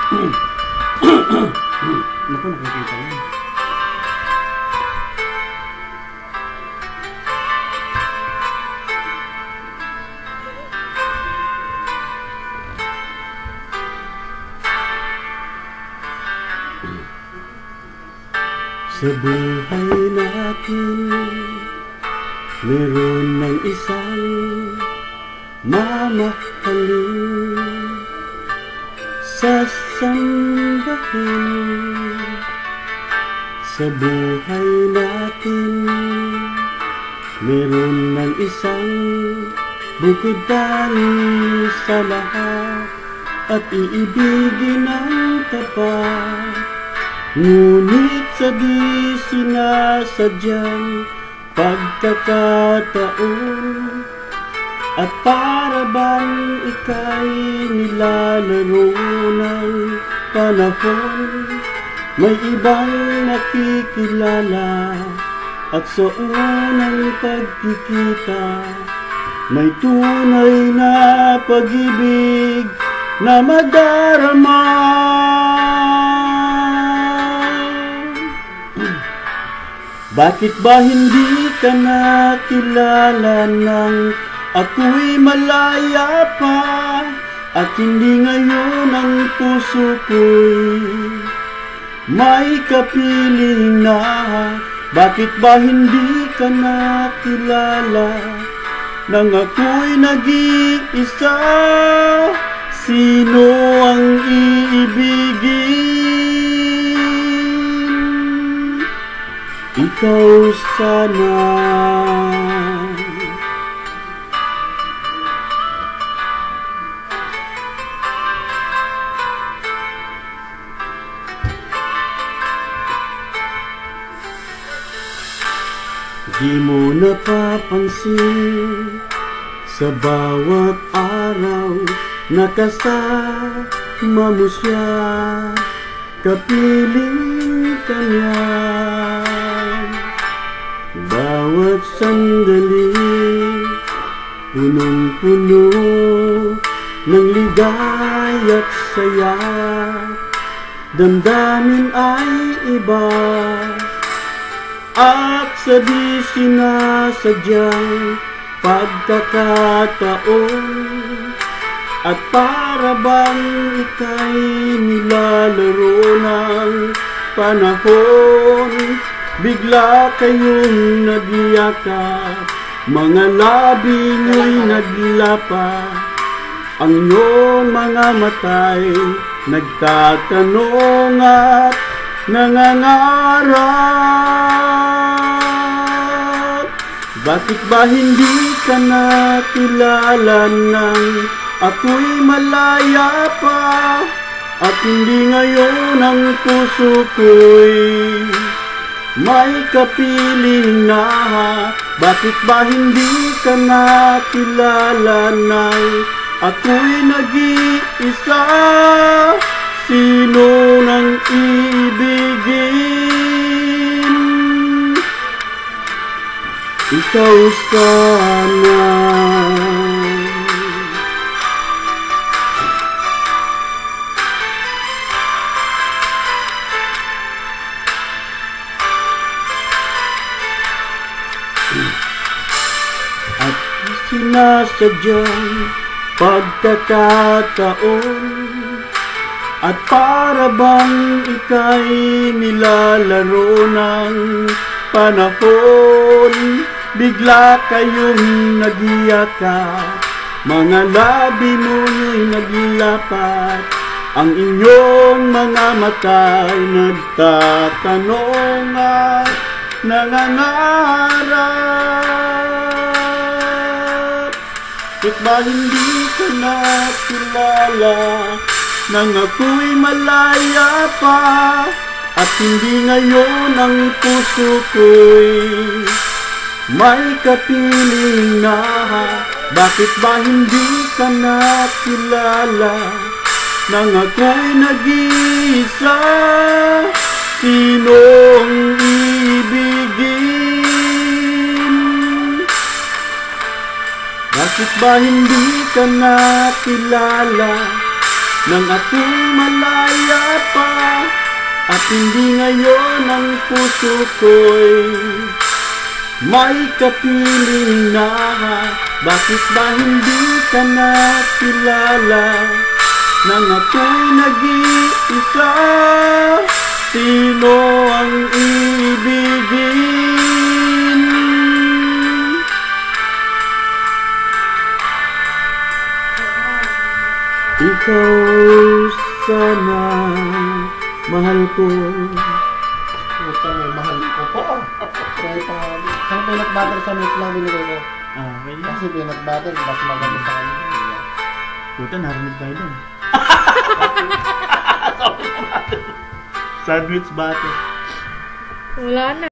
Naku, nakikita yan. Sa buhay natin, meron ng isang mamahalin, sasambahin. Sa buhay natin, meron ng isang bukod dahil sa lahat at iibigin ng tapat. Ngunit sa di sinasadyang pagkakataon at para bang ika'y nilalaro ng panahon, may ibang nakikilala at sa unang pagkikita may tunay na pag-ibig na madarama. Bakit ba hindi ka nakilala nang ako'y malaya pa? At hindi ngayon ang puso ko'y may kapiling na? Bakit ba hindi ka nakilala nang ako'y nag-iisa? Sino ang iibigin? Ikaw sana. Di mo napapansin sa bawat araw na kasama mo siya, kapiling ka niya. Bawat sandali, punong-puno ng ligaya't saya, damdamin ay iba. At sa di sinasadyang pagkakataon at para bang ika'y nilalaro ng panahon, bigla kayong nagyakap, mga labi nyo'y naglapat, ang iyong mga mata'y nagtatanong at nangangarap. Bakit ba hindi ka nakilala nang ako'y malaya pa? At hindi ngayon ang puso ko'y may kapiling na? Bakit ba hindi ka nakilala nang ako'y nag-iisa? Sino nang iibigin? Ikaw sana. At sinasadyang pagkakataon at para bang ika'y nilalaro ng panahon, bigla kayong nagiyakap, mga labi mo'y naglapat, ang inyong mga mata'y nagtatanong at nangangarap. Bakit ba hindi ka nakilala nang ako'y malaya pa? At hindi ngayon ang puso ko'y may kapiling na? Bakit ba hindi ka nakilala nang ako'y nag-iisa? Sinong iibigin? Bakit ba hindi ka nakilala nang ako'y malaya pa, at hindi ngayon ang puso ko'y may kapiling na. Bakit ba hindi ka nakilala nang ako'y nag-iisa? Sino ang ibigin? Ikaw sana, mahal ko. Puta, may mahal ko po. Kaya pa, saan peanut butter sandwich lang binigay ko? Okay lang. Kasi peanut butter, mas maganda sa kanya. Puta, narinig tayo dun. Sandwich butter. Wala na.